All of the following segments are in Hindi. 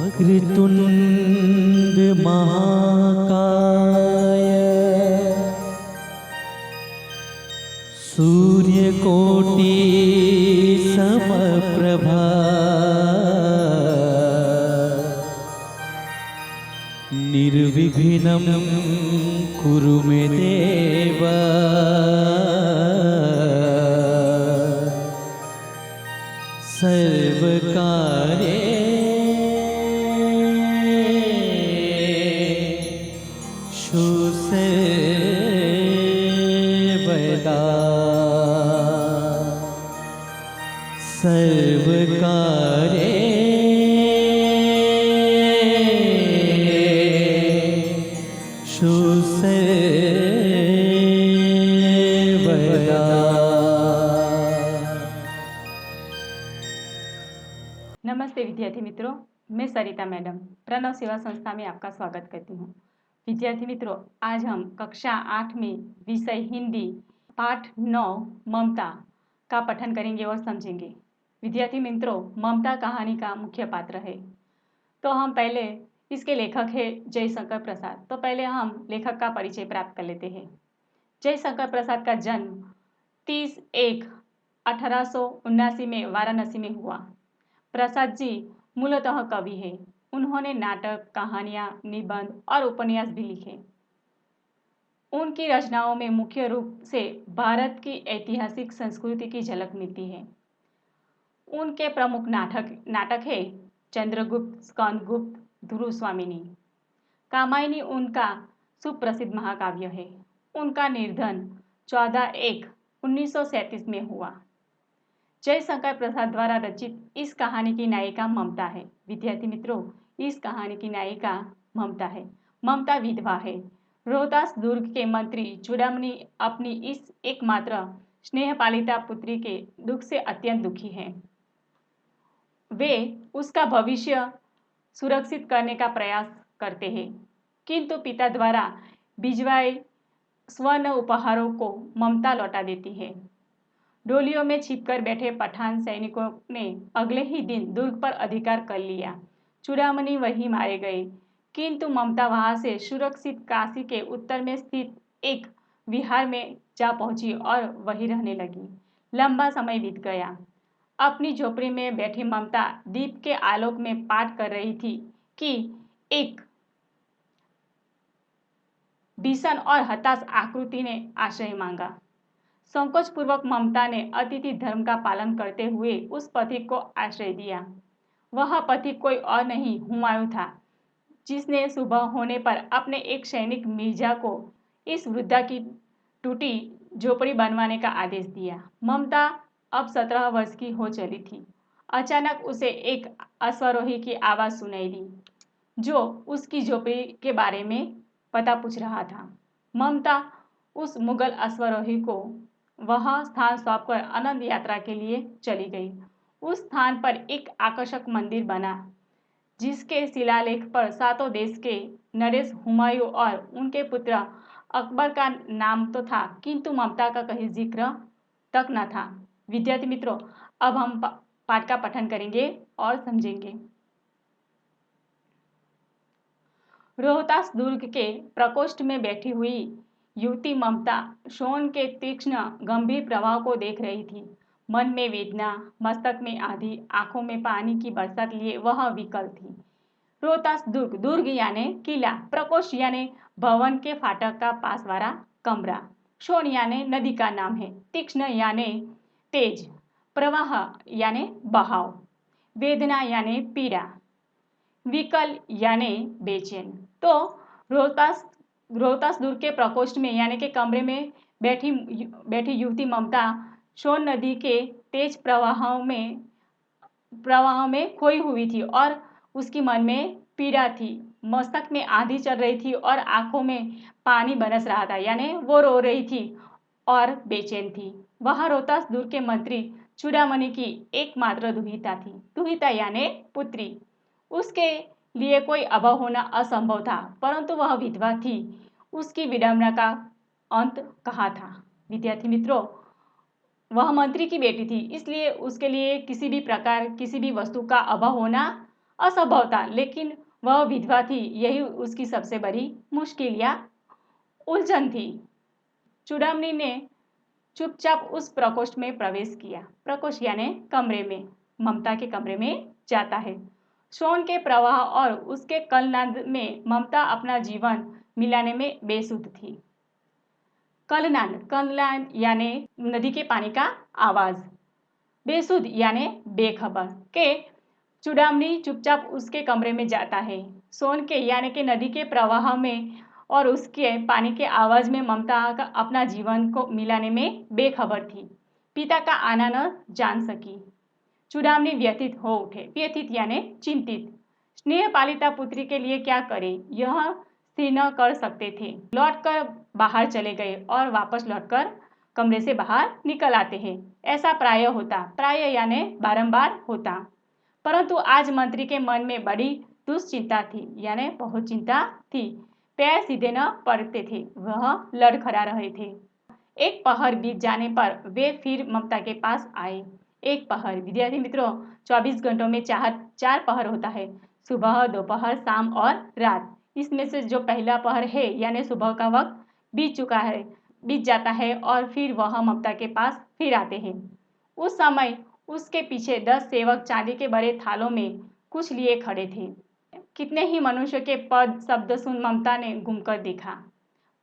वक्रतुंड महाकाय सूर्यकोटि समप्रभा निर्विघ्नं कुरु मे देव सर्वकार्येषु सर्वदा सर्वकार्येषु सर्वदा। नमस्ते विद्यार्थी मित्रों, मैं सरिता मैडम प्रणव सेवा संस्था में आपका स्वागत करती हूँ। विद्यार्थी मित्रों, आज हम कक्षा 8 में विषय हिंदी पाठ 9 ममता का पठन करेंगे और समझेंगे। विद्यार्थी मित्रों, ममता कहानी का मुख्य पात्र है। तो हम पहले इसके लेखक है जयशंकर प्रसाद। तो पहले हम लेखक का परिचय प्राप्त कर लेते हैं। जयशंकर प्रसाद का जन्म 30/1/1879 में वाराणसी में हुआ। प्रसाद जी मूलतः कवि हैं। उन्होंने नाटक, कहानियां, निबंध और उपन्यास भी लिखे। उनकी रचनाओं में मुख्य रूप से भारत की ऐतिहासिक संस्कृति की झलक मिलती है। उनके प्रमुख नाटक है चंद्रगुप्त, स्कंदगुप्त, ध्रुवस्वामिनी। कामायनी उनका सुप्रसिद्ध महाकाव्य है। उनका निर्धन 14/1/1937 में हुआ। जयशंकर प्रसाद द्वारा रचित इस कहानी की नायिका ममता है। विद्यार्थी मित्रों, इस कहानी की नायिका ममता है। ममता विधवा है। रोहतास दुर्ग के मंत्री चूड़ामणि अपनी इस एकमात्र स्नेहपालिता पुत्री के दुख से अत्यंत दुखी हैं। वे उसका भविष्य सुरक्षित करने का प्रयास करते हैं, किंतु पिता द्वारा भिजवाए स्वर्ण उपहारों को ममता लौटा देती है। डोलियों में छिपकर बैठे पठान सैनिकों ने अगले ही दिन दुर्ग पर अधिकार कर लिया। चूड़ामणि वहीं मारे गए, किंतु ममता वहां से सुरक्षित काशी के उत्तर में स्थित एक विहार में जा पहुंची और वहीं रहने लगी। लंबा समय बीत गया। अपनी झोपड़ी में बैठी ममता दीप के आलोक में पाठ कर रही थी कि एक भीषण और हताश आकृति ने आश्रय मांगा। संकोच पूर्वक ममता ने अतिथि धर्म का पालन करते हुए उस पथिक को आश्रय दिया। वह पथिक कोई और नहीं, हुमायूं था, जिसने सुबह होने पर अपने एक सैनिक मिर्जा को इस वृद्धा की टूटी झोपड़ी बनवाने का आदेश दिया। ममता अब 17 वर्ष की हो चली थी। अचानक उसे एक अश्वारोही की आवाज सुनाई दी, जो उसकी झोपड़ी के बारे में पता पूछ रहा था। ममता उस मुगल अश्वारोही को वह स्थान सौंपकर अनंत यात्रा के लिए चली गई। उस स्थान पर एक आकर्षक मंदिर बना, जिसके शिलालेख पर 7 देश के नरेश, हुमायूं और उनके पुत्र अकबर का नाम तो था, किंतु ममता का कहीं जिक्र तक न था। विद्यार्थी मित्रों, अब हम पाठ का पठन करेंगे और समझेंगे। रोहतास दुर्ग के प्रकोष्ठ में बैठी हुई युवती ममता शोण के तीक्ष्ण गंभीर प्रवाह को देख रही थी। मन में वेदना, मस्तक में आंधी, आंखों में पानी की बरसात लिए वह विकल थी। रोहतास दुर्ग, दुर्ग यानी किला, प्रकोष्ठ यानी भवन के फाटक का पास वाला कमरा, शोण यानी नदी का नाम है, तीक्ष्ण यानी तेज, प्रवाह यानी बहाव, वेदना यानी पीड़ा, विकल यानी बेचैन। तो रोहतास दुर्ग के प्रकोष्ठ में यानी के कमरे में बैठी युवती ममता सोन नदी के तेज प्रवाहों में खोई हुई थी और उसकी मन में पीड़ा थी। मस्तक में आंधी चल रही थी और आंखों में पानी बरस रहा था, यानी वो रो रही थी और बेचैन थी। वह रोहतास दुर्ग के मंत्री चूड़ामणि की एकमात्र दुहिता थी। दुहिता यानी पुत्री। उसके लिए कोई अभाव होना असंभव था, परंतु वह विधवा थी। उसकी विडंबना का अंत कहाँ था। विद्यार्थी मित्रों, वह मंत्री की बेटी थी, इसलिए उसके लिए किसी भी प्रकार किसी भी वस्तु का अभाव होना असंभव था। लेकिन वह विधवा थी, यही उसकी सबसे बड़ी मुश्किल या उलझन थी। चूड़ामणि ने चुपचाप उस प्रकोष्ठ में प्रवेश किया। प्रकोष्ठ यानी कमरे में, ममता के कमरे में जाता है। श्रवण के प्रवाह और उसके कलनाद में ममता अपना जीवन मिलाने में बेसुध थी। कलनाद यानी नदी के पानी का आवाज, बेसुध यानी बेखबर के चूड़ामणि चुपचाप उसके कमरे में जाता है। सोन के यानी के नदी के प्रवाह में और उसके पानी के आवाज में ममता का अपना जीवन को मिलाने में बेखबर थी। पिता का आना न जान सकी। चूड़ामणि व्यथित हो उठे। व्यथित यानी चिंतित। स्नेह पालिता पुत्री के लिए क्या करे, यह स्थिर न कर सकते थे। लौटकर बाहर चले गए और वापस लौटकर कमरे से बाहर निकल आते हैं। ऐसा प्राय होता, प्राय यानी बारंबार होता। परंतु आज मंत्री के मन में बड़ी दुश्चिंता थी, यानी बहुत चिंता थी। पैर सीधे न पड़ते थे, वह लड़खड़ा रहे थे। एक पहर बीत जाने पर वे फिर ममता के पास आए। एक पहर, विद्यार्थी मित्रों, 24 घंटों में चार पहर होता है, सुबह, दोपहर, शाम और रात। इसमें से जो पहला पहर है यानी सुबह का वक्त बीत जाता है और फिर वह ममता के पास फिर आते हैं। उस समय उसके पीछे 10 सेवक चांदी के बड़े थालों में कुछ लिए खड़े थे। कितने ही मनुष्य के पद शब्द सुन ममता ने घूमकर देखा।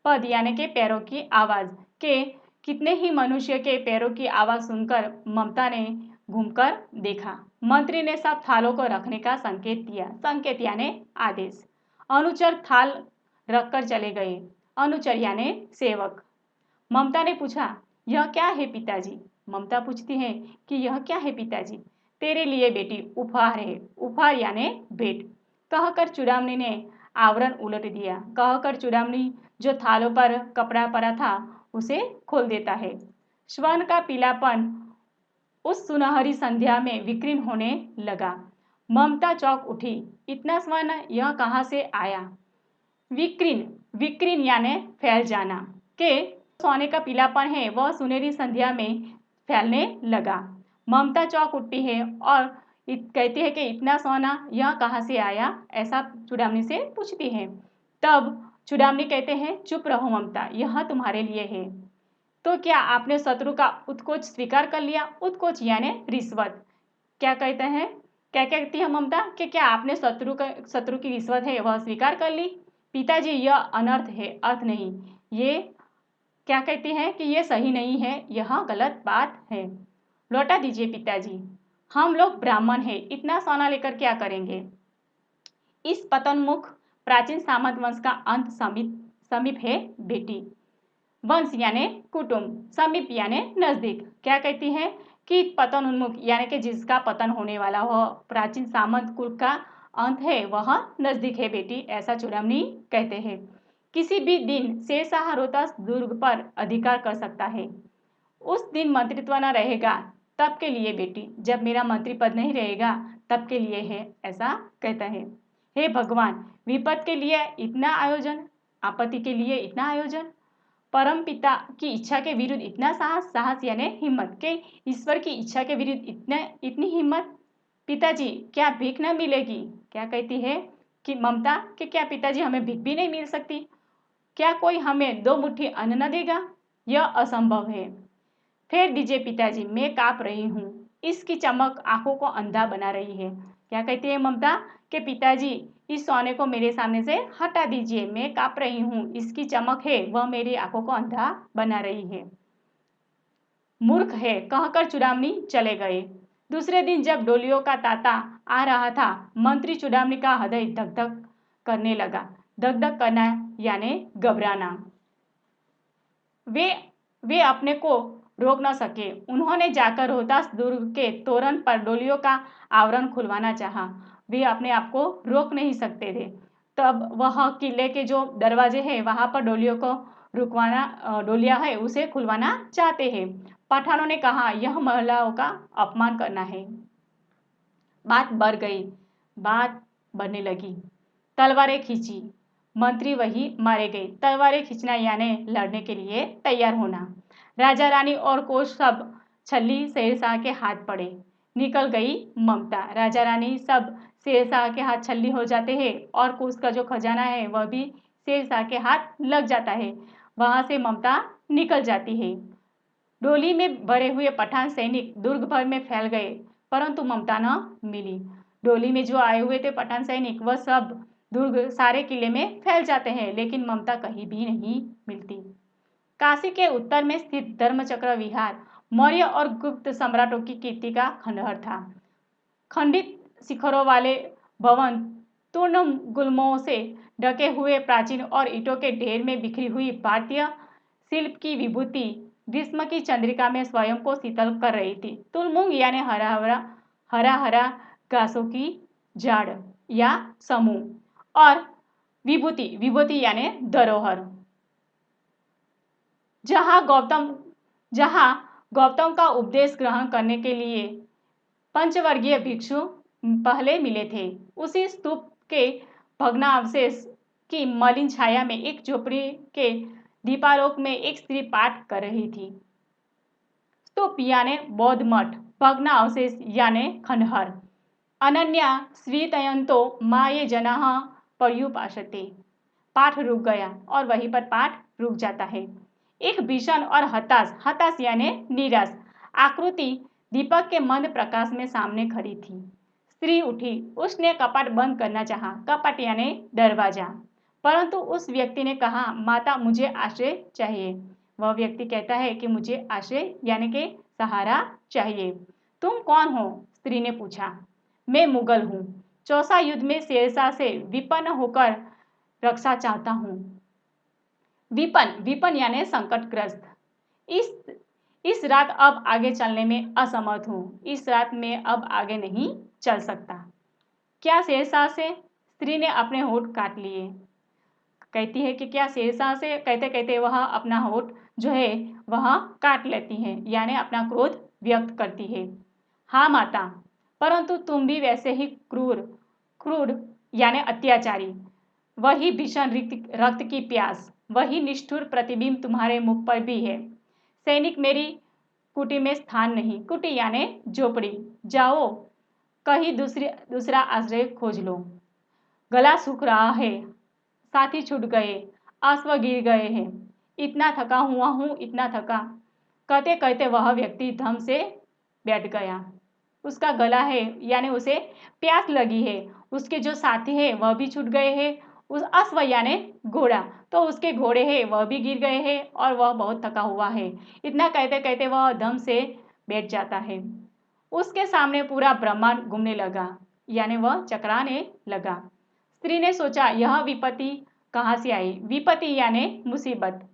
पद यानी के पैरों की आवाज के कितने ही मनुष्य के पैरों की आवाज सुनकर ममता ने घूमकर देखा। मंत्री ने सब थालों को रखने का संकेत दिया। संकेत यानी आदेश। अनुचर थाल रखकर चले गए। अनुचर यानी सेवक। ममता ने पूछा, यह क्या है पिताजी? ममता पूछती है कि यह क्या है पिताजी? तेरे लिए बेटी उपहार है। उपहार यानी भेंट। कहकर चूड़ामणि ने आवरण उलट दिया। कहकर चूड़ामणि जो थालों पर कपड़ा पड़ा था उसे खोल देता है। स्वर्ण का पीलापन उस सुनहरी संध्या में विकीर्ण होने लगा। ममता चौंक उठी। इतना स्वर्ण यह कहाँ से आया? विकीर्ण यानी फैल जाना के सोने का पीलापन है वह सुनहरी संध्या में फैलने लगा। ममता चौंक उठती है और कहती है कि इतना सोना यह कहाँ से आया, ऐसा चूड़ामणि से पूछती है। तब चूड़ामणि कहते हैं, चुप रहो ममता, यह तुम्हारे लिए है। तो क्या आपने शत्रु का उत्कोच स्वीकार कर लिया? उत्कोच यानी रिश्वत। क्या कहते हैं, क्या कहती है ममता कि क्या आपने शत्रु की रिश्वत है वह स्वीकार कर ली? पिताजी यह अनर्थ है, अर्थ नहीं। ये क्या कहती है कि यह सही नहीं है, यह गलत बात है। लौटा दीजिए पिताजी। हम लोग ब्राह्मण हैं, इतना सोना लेकर क्या करेंगे? इस पतनमुख प्राचीन सामंत वंश का अंत समीप है बेटी। वंश यानी कुटुंब, समीप यानी नजदीक। क्या कहती है कि पतन उन्मुख यानी कि जिसका पतन होने वाला हो, प्राचीन सामंत कुल का अंत है वह नजदीक है बेटी, ऐसा चूड़ामणि कहते हैं। किसी भी दिन शेरशाह रोहतास दुर्ग पर अधिकार कर सकता है। उस दिन मंत्रित्व न रहेगा, तब के लिए बेटी, जब मेरा मंत्री पद नहीं रहेगा तब के लिए है, ऐसा कहता है। हे भगवान, विपद के लिए इतना आयोजन, आपत्ति के लिए इतना आयोजन, परम पिता की इच्छा के विरुद्ध इतना साहस, साहस यानी हिम्मत के ईश्वर की इच्छा के विरुद्ध इतनी हिम्मत। पिताजी क्या भीख न मिलेगी? क्या कहती है कि ममता कि क्या पिताजी हमें भीख भी नहीं मिल सकती? क्या कोई हमें 2 मुट्ठी अन्न न देगा? यह असंभव है। फेर दीजिए पिताजी, मैं कांप रही हूँ। इसकी चमक आंखों को अंधा बना रही है। क्या कहती है ममता कि पिताजी इस सोने को मेरे सामने से हटा दीजिए, मैं कांप रही हूँ, इसकी चमक है वह मेरी आंखों को अंधा बना रही है। मूर्ख है, कहकर चूड़ामणि चले गए। दूसरे दिन जब डोलियों का तांता आ रहा था, मंत्री चूड़ामणि का हृदय धक धक करने लगा। धक धक करना यानी घबराना। वे अपने को रोक न सके। उन्होंने जाकर रोहतास दुर्ग के तोरण पर डोलियों का आवरण खुलवाना चाहा। वे अपने आप को रोक नहीं सकते थे। तब वह किले के जो दरवाजे हैं वहां पर डोलियों को डोलिया है उसे खुलवाना चाहते हैं। पठानों ने कहा, यह महिलाओं का अपमान करना है। बात बढ़ गई, बात बढ़ने लगी। तलवारें खींची, मंत्री वही मारे गए। तलवारें खींचना यानी लड़ने के लिए तैयार होना। राजा रानी और कोष सब छल्ली शेरशाह के हाथ पड़े। निकल गई ममता। राजा रानी सब शेरशाह के हाथ छल्ली हो जाते हैं और कोष का जो खजाना है वह भी शेरशाह के हाथ लग जाता है। वहां से ममता निकल जाती है। डोली में भरे हुए पठान सैनिक दुर्ग भर में फैल गए, परंतु ममता न मिली। डोली में जो आए हुए थे पठान सैनिक वह सब दुर्ग सारे किले में फैल जाते हैं, लेकिन ममता कहीं भी नहीं मिलती। काशी के उत्तर में स्थित धर्मचक्र विहार मौर्य और गुप्त सम्राटों की कीर्ति का खंडहर था। खंडित शिखरों वाले भवन, तूर्ण गुल्मों से ढके हुए प्राचीन और ईंटों के ढेर में बिखरी हुई भारतीय शिल्प की विभूति ग्रीष्म की चंद्रिका में स्वयं को शीतल कर रही थी। तुलमुंग यानी हरा हरा घासों की झाड़ या समूह, और विभूति यानी धरोहर। जहां गौतम का उपदेश ग्रहण करने के लिए पंचवर्गीय भिक्षु पहले मिले थे, उसी स्तूप के भग्नावशेष की मलिन छाया में एक झोपड़ी के दीपालोक में एक स्त्री पाठ कर रही थी। स्तूप यानी बौद्ध मठ, भग्न अवशेष यानी खंडहर। अनन्या श्रीतयंतो माये जनाः पर्युपासते। पाठ रुक गया और वहीं पर पाठ रुक जाता है। एक भीषण और हताश यानी निराश आकृति दीपक के मंद प्रकाश में सामने खड़ी थी। स्त्री उठी, उसने कपाट बंद करना चाहा। कपाट यानी दरवाजा। परंतु उस व्यक्ति ने कहा, माता मुझे आश्रय चाहिए। वह व्यक्ति कहता है कि मुझे आश्रय यानी कि सहारा चाहिए। तुम कौन हो? स्त्री ने पूछा। मैं मुगल हूँ। चौसा युद्ध में शेरशाह से विपन्न होकर रक्षा चाहता हूँ। विपन्न यानी संकटग्रस्त। इस रात अब आगे चलने में असमर्थ हूँ। इस रात में अब आगे नहीं चल सकता। क्या शेरशाह से? स्त्री ने अपने होठ काट लिए। कहती है कि क्या शेरशाह से? कहते कहते वह अपना होठ जो है वह काट लेती है, यानी अपना क्रोध व्यक्त करती है। हाँ माता, परंतु तुम भी वैसे ही क्रूर यानी अत्याचारी। वही भीषण रक्त की प्यास, वही निष्ठुर प्रतिबिंब तुम्हारे मुख पर भी है। सैनिक मेरी कुटी में स्थान नहीं। कुटी यानी झोपड़ी। जाओ कहीं दूसरा आश्रय खोज लो। गला सूख रहा है, साथी छूट गए, आंसू गिर गए हैं। इतना थका हुआ हूँ, इतना थका। कहते कहते वह व्यक्ति धम से बैठ गया। उसका गला है यानी उसे प्यास लगी है। उसके जो साथी है वह भी छूट गए हैं। उस अश्व यानी घोड़ा, तो उसके घोड़े हैं वह भी गिर गए हैं और वह बहुत थका हुआ है। इतना कहते कहते वह धम से बैठ जाता है। उसके सामने पूरा ब्रह्मांड घूमने लगा, यानी वह चकराने लगा। स्त्री ने सोचा, यह विपत्ति कहाँ से आई? विपत्ति यानी मुसीबत।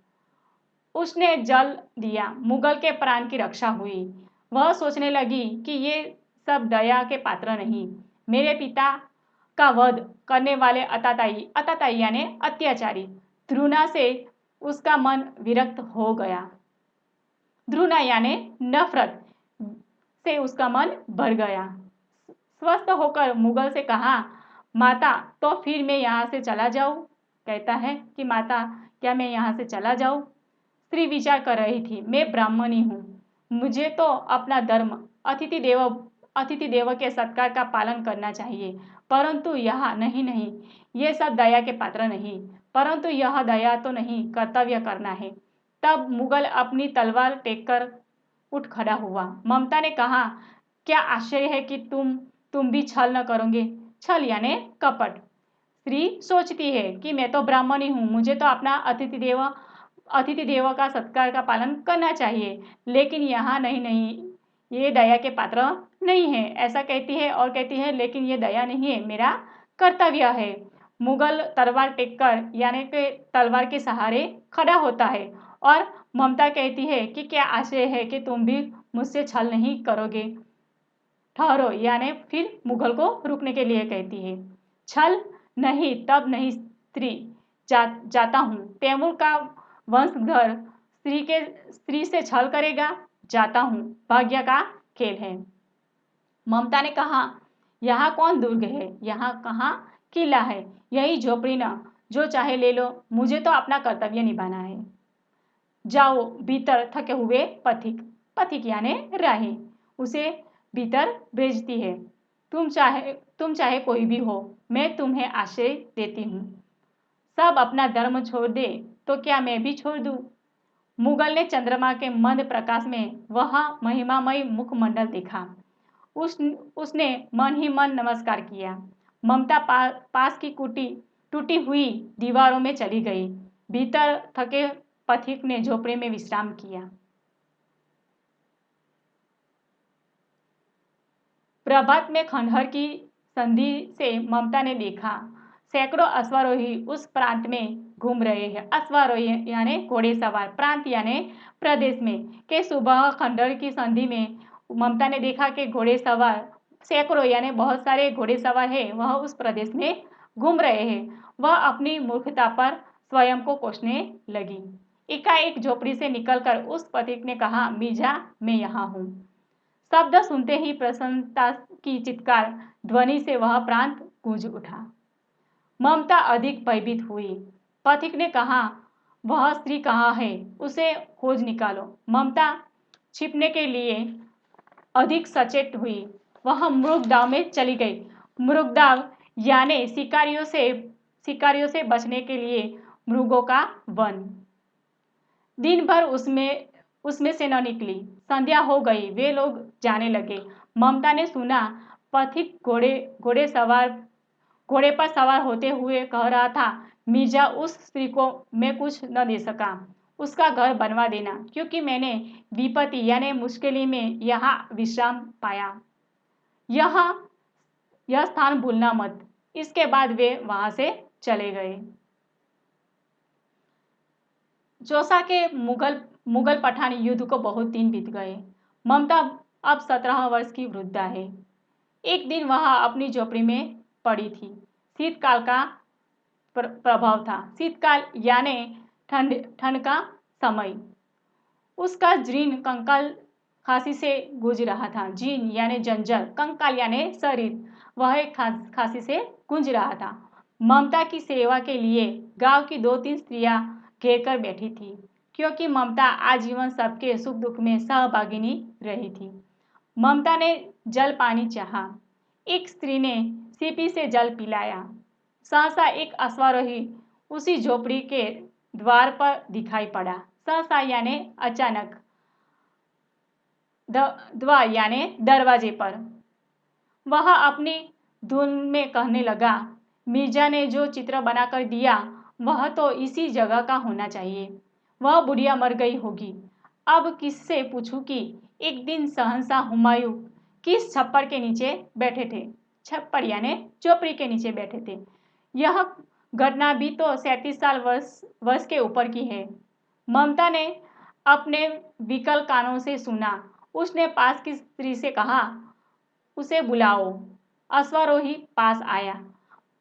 उसने जल दिया, मुगल के प्राण की रक्षा हुई। वह सोचने लगी कि ये सब दया के पात्र नहीं। मेरे पिता का वध करने वाले अताताई यानी अत्याचारी ध्रुना से उसका मन विरक्त हो गया। ध्रुना यानी नफरत से उसका मन भर गया। स्वस्थ होकर मुगल से कहा, माता तो फिर मैं यहाँ से चला जाऊँ? कहता है कि माता क्या मैं यहाँ से चला जाऊँ? स्त्री विचार कर रही थी, मैं ब्राह्मणी हूँ, मुझे तो अपना धर्म अतिथि देव के सत्कार का पालन करना चाहिए, परंतु यह नहीं, ये सब दया के पात्र नहीं। परंतु यह दया तो नहीं, कर्तव्य करना है। तब मुगल अपनी तलवार टेक कर उठ खड़ा हुआ। ममता ने कहा, क्या आश्चर्य है कि तुम भी छल न करोगे? छल यानी कपट। स्त्री सोचती है कि मैं तो ब्राह्मणी हूँ, मुझे तो अपना अतिथि देव का सत्कार का पालन करना चाहिए, लेकिन यहाँ नहीं, ये दया के पात्र नहीं है, ऐसा कहती है। और कहती है लेकिन ये दया नहीं है, मेरा कर्तव्य है। मुगल तलवार टेककर यानी कि तलवार के सहारे खड़ा होता है और ममता कहती है कि क्या आश्चर्य है कि तुम भी मुझसे छल नहीं करोगे? ठहरो, यानी फिर मुगल को रुकने के लिए कहती है। छल नहीं, तब नहीं स्त्री, जाता हूँ। तैमूर का वंशधर स्त्री से छल करेगा? जाता हूँ, भाग्य का खेल है। ममता ने कहा, यहाँ कौन दुर्ग है, यहाँ कहाँ किला है, यही झोपड़ी ना, जो चाहे ले लो, मुझे तो अपना कर्तव्य निभाना है। जाओ भीतर थके हुए पथिक, पथिक यानी राही उसे भीतर भेजती है। तुम चाहे कोई भी हो, मैं तुम्हें आश्रय देती हूँ। सब अपना धर्म छोड़ दे तो क्या मैं भी छोड़ दूँ? मुगल ने चंद्रमा के मंद प्रकाश में वह महिमामय मुखमंडल देखा। उसने मन ही मन नमस्कार किया। ममता पास की टूटी हुई दीवारों में चली गई। भीतर थके पथिक ने झोपड़े में विश्राम किया। प्रभात में खंडहर की संधि से ममता ने देखा सैकड़ों अश्वारोही उस प्रांत में घूम रहे हैं। अश्वारोही यानी घोड़े सवार, प्रांत यानी प्रदेश में के सुबह खंडहर की संधि में ममता ने देखा कि घोड़े सवार सैकड़ों यानी बहुत सारे घोड़े सवार है, वह उस प्रदेश में घूम रहे हैं। वह अपनी मूर्खता पर स्वयं को कोसने लगी। एकाएक झोपड़ी से निकलकर उस पथिक ने कहा, मीजा, मैं यहाँ हूँ। शब्द सुनते ही प्रसन्नता की चित्कार ध्वनि से वह प्रांत गूंज उठा। ममता अधिक भयभीत हुई। पथिक ने कहा, वह स्त्री कहाँ है? उसे खोज निकालो। ममता छिपने के लिए अधिक सचेत हुई। वह मृगदाव में चली गई। मृगदाव यानी शिकारियों से बचने के लिए मृगों का वन। दिन भर उसमें से न निकली। संध्या हो गई, वे लोग जाने लगे। ममता ने सुना पथिक घोड़े पर सवार होते हुए कह रहा था, मिर्जा, उस स्त्री को मैं कुछ न दे सका, उसका घर बनवा देना, क्योंकि मैंने विपत्ति यानी मुश्किल में यहाँ विश्राम पाया। यह स्थान भूलना मत। इसके बाद वे वहां से चले गए। जोसा के मुगल पठान युद्ध को बहुत दिन बीत गए। ममता अब 17 वर्ष की वृद्धा है। एक दिन वह अपनी झोपड़ी में पड़ी थी। शीतकाल का प्रभाव था। शीतकाल यानी ठंड का समय। उसका जीर्ण कंकाल खांसी से गूंज रहा था। जीर्ण यानी जंजर, कंकाल यानी शरीर, वह खांसी से गूंज रहा था। ममता की सेवा के लिए गांव की 2-3 स्त्रियां घेर कर बैठी थी, क्योंकि ममता आजीवन सबके सुख दुख में सहभागिनी रही थी। ममता ने जल पानी चाहा। एक स्त्री ने सीपी से जल पिलाया। सहसा एक अश्वारोही उसी झोपड़ी के द्वार पर दिखाई पड़ा। सहसा यानी अचानक, द्वार यानी दरवाजे पर। वह अपनी धुन में कहने लगा, मिर्जा ने जो चित्र बनाकर दिया वह तो इसी जगह का होना चाहिए। वह बुढ़िया मर गई होगी। अब किससे पूछूं कि एक दिन शहंशाह हुमायूं किस छप्पर के नीचे बैठे थे। छप्पर यानी झोपड़ी के नीचे बैठे थे। यह घटना भी तो 37 साल वर्ष के ऊपर की है। ममता ने अपने विकल कानों से सुना। उसने पास की स्त्री से कहा, उसे बुलाओ। अश्वारोही पास आया।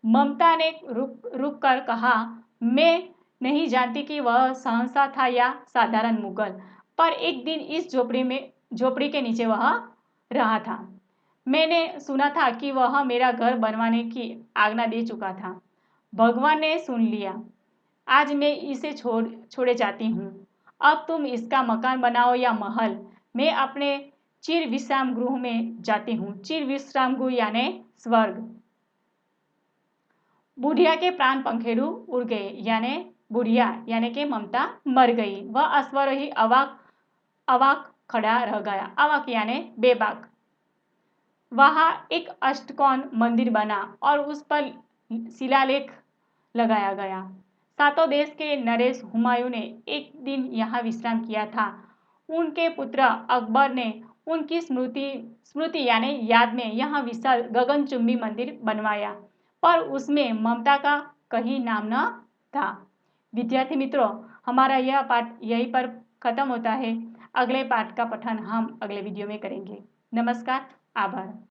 ममता ने रुक कर कहा, मैं नहीं जानती कि वह शहंशाह था या साधारण मुगल, पर एक दिन इस झोपड़ी के नीचे वह रहा था। मैंने सुना था कि वह मेरा घर बनवाने की आज्ञा दे चुका था। भगवान ने सुन लिया। आज मैं इसे छोड़े जाती हूँ। अब तुम इसका मकान बनाओ या महल, मैं अपने चिर विश्राम गृह में जाती हूँ। चिर विश्राम गृह यानी स्वर्ग। बुढ़िया के प्राण पंखेरु उड़ गए, यानी बुढ़िया यानी कि ममता मर गई। वह अश्वारोही अवाक खड़ा रह गया। अवाक यानी बेबाक। वहां एक अष्टकोण मंदिर बना और उस पर शिलालेख लगाया गया। सातों देश के नरेश हुमायूं ने एक दिन यहाँ विश्राम किया था। उनके पुत्र अकबर ने उनकी स्मृति यानी याद में यहाँ विशाल गगनचुंबी मंदिर बनवाया, पर उसमें ममता का कहीं नाम न था। विद्यार्थी मित्रों, हमारा यह पाठ यहीं पर खत्म होता है। अगले पाठ का पठन हम अगले वीडियो में करेंगे। नमस्कार, आभार।